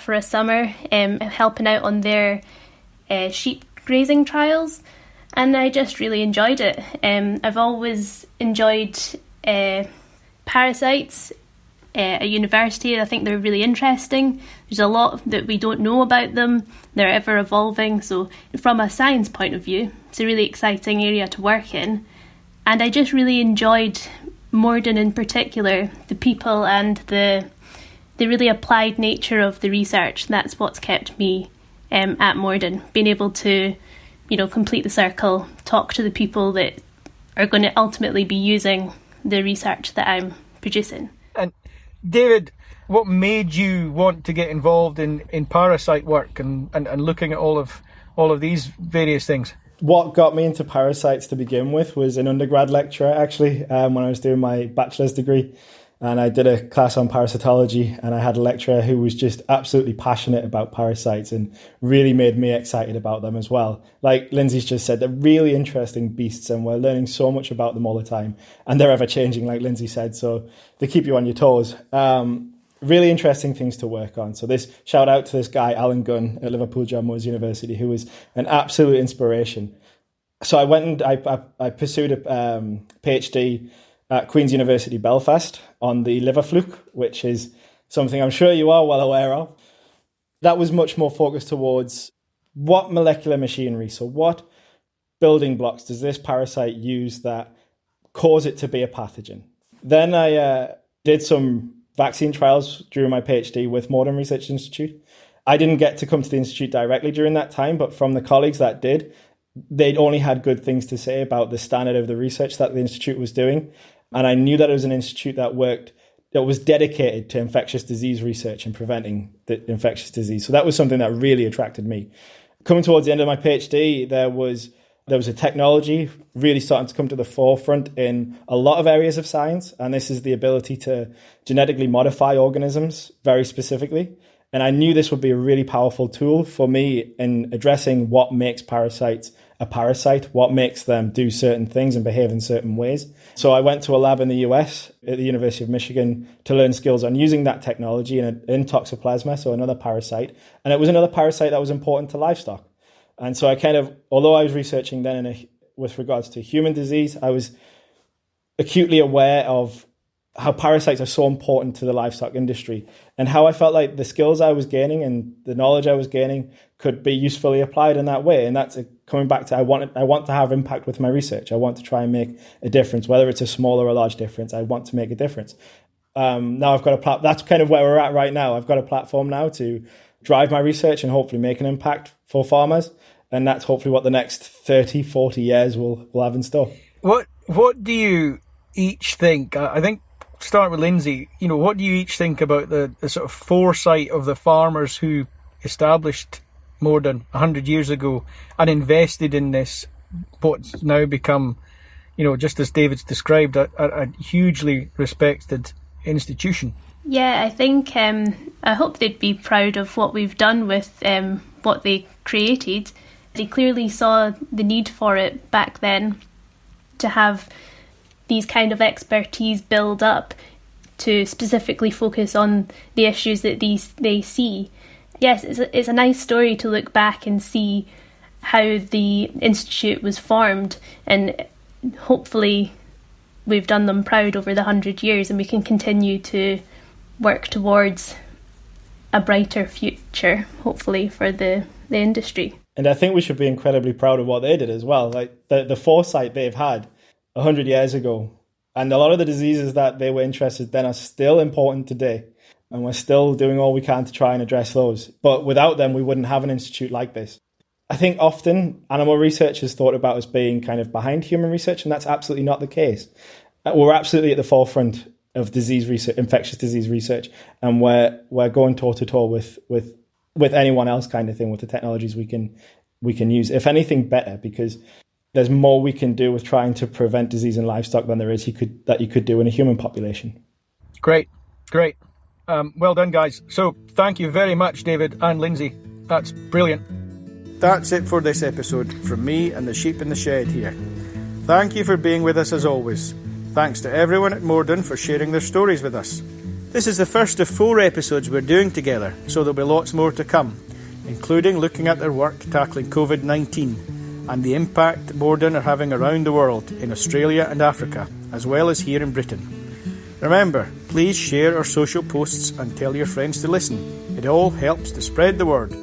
for a summer, helping out on their sheep grazing trials, and I just really enjoyed it. I've always enjoyed parasites at university. I think they're really interesting. There's a lot that we don't know about them. They're ever evolving, so from a science point of view, it's a really exciting area to work in. And I just really enjoyed Moredun in particular, the people and the really applied nature of the research. That's what's kept me at Moredun, being able to, complete the circle, talk to the people that are going to ultimately be using the research that I'm producing. And David, what made you want to get involved in parasite work and looking at all of these various things? What got me into parasites to begin with was an undergrad lecturer, actually, when I was doing my bachelor's degree. And I did a class on parasitology, and I had a lecturer who was just absolutely passionate about parasites and really made me excited about them as well. Like Lindsay's just said, they're really interesting beasts, and we're learning so much about them all the time. And they're ever changing, like Lindsay said, so they keep you on your toes. Really interesting things to work on. So this shout out to this guy, Alan Gunn at Liverpool John Moores University, who was an absolute inspiration. So I went and I pursued a PhD at Queen's University Belfast on the liver fluke, which is something I'm sure you are well aware of. That was much more focused towards what molecular machinery, so what building blocks does this parasite use that cause it to be a pathogen. Then I did some vaccine trials during my PhD with Moredun Research Institute. I didn't get to come to the institute directly during that time, but from the colleagues that did, they'd only had good things to say about the standard of the research that the institute was doing. And I knew that it was an institute that was dedicated to infectious disease research and preventing the infectious disease. So that was something that really attracted me. Coming towards the end of my PhD, there was a technology really starting to come to the forefront in a lot of areas of science. And this is the ability to genetically modify organisms very specifically. And I knew this would be a really powerful tool for me in addressing what makes parasites a parasite, what makes them do certain things and behave in certain ways. So I went to a lab in the US at the University of Michigan to learn skills on using that technology in Toxoplasma, so another parasite. And it was another parasite that was important to livestock. And so I although I was researching then with regards to human disease, I was acutely aware of how parasites are so important to the livestock industry and how I felt like the skills I was gaining and the knowledge I was gaining could be usefully applied in that way. And that's coming back to I want to have impact with my research. I want to try and make a difference, whether it's a small or a large difference. I want to make a difference. Now I've got that's kind of where we're at right now. I've got a platform now to drive my research and hopefully make an impact for farmers. And that's hopefully what the next 30, 40 years will have in store. What do you each think? I think, start with Lindsay, what do you each think about the sort of foresight of the farmers who established Moredun 100 years ago and invested in this, what's now become, just as David's described, a hugely respected institution? Yeah, I think I hope they'd be proud of what we've done with what they created. They clearly saw the need for it back then to have these kind of expertise build up to specifically focus on the issues that they see. Yes, it's a nice story to look back and see how the institute was formed, and hopefully we've done them proud over the 100 years and we can continue to work towards a brighter future, hopefully, for the industry. And I think we should be incredibly proud of what they did as well. Like the foresight they've had 100 years ago. And a lot of the diseases that they were interested in then are still important today. And we're still doing all we can to try and address those. But without them, we wouldn't have an institute like this. I think often animal research is thought about as being kind of behind human research, and that's absolutely not the case. We're absolutely at the forefront of disease research, infectious disease research, and we're going toe-to-toe with anyone else kind of thing, with the technologies we can use. If anything, better, because there's more we can do with trying to prevent disease in livestock than there is that you could do in a human population. Great. Well done, guys. So thank you very much, David and Lindsay. That's brilliant. That's it for this episode from me and the sheep in the shed here. Thank you for being with us as always. Thanks to everyone at Moredun for sharing their stories with us. This is the first of 4 episodes we're doing together, so there'll be lots more to come, including looking at their work tackling COVID-19 and the impact Moredun are having around the world, in Australia and Africa, as well as here in Britain. Remember, please share our social posts and tell your friends to listen. It all helps to spread the word.